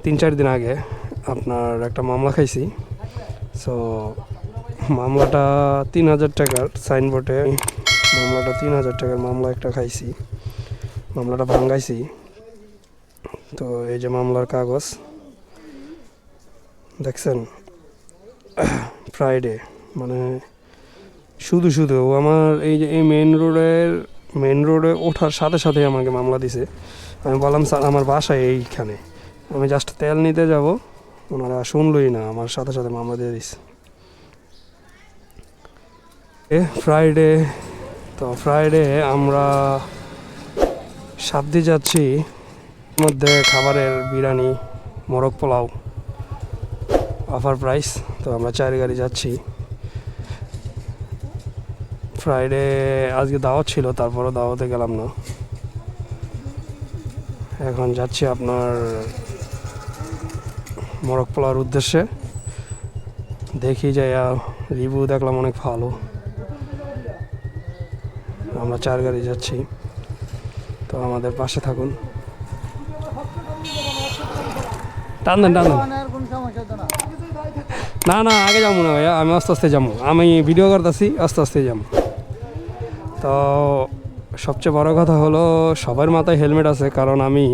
3-4 দিন আগে আপনার একটা মামলা খাইছি। সো মামলাটা 3,000 টাকার সাইনবোর্ডে, মামলাটা 3,000 টাকার মামলা একটা খাইছি, মামলাটা ভাঙ্গাইছি। তো এই যে মামলার কাগজ দেখছেন, ফ্রাইডে মানে শুধু শুধু আমার এই যে এই মেন রোডে ওঠার সাথে সাথে আমাকে মামলা দিছে। আমি বললাম স্যার আমার বাসা এইখানে, আমি জাস্ট তেল নিতে যাব, ওনারা শুনলই না, আমার সাথে সাথে মামলা দিয়ে দিছে। ফ্রাইডে, তো ফ্রাইডে আমরা সাবদি যাচ্ছি, মধ্যে খাবারের বিরিয়ানি, মোরগ পোলাও অফার প্রাইস। তো আমরা 4 গাড়ি যাচ্ছি। ফ্রাইডে আজকে দাওয়াত ছিল, তারপরও দাওয়াতে গেলাম না। এখন যাচ্ছি আপনার মোরগ পোলাওর উদ্দেশ্যে। দেখি যাইয়া রিভিউ দেখলাম অনেক ভালো। আমরা 4 গাড়ি যাচ্ছি, তো আমাদের পাশে থাকুন। টান দেন। না না, আগে যাবো না ভাইয়া, আমি আস্তে আস্তে যাবো, আমি ভিডিও করতেছি, আস্তে আস্তে যাবো। তো সবচেয়ে বড় কথা হলো সবার মাথায় হেলমেট আছে, কারণ আমি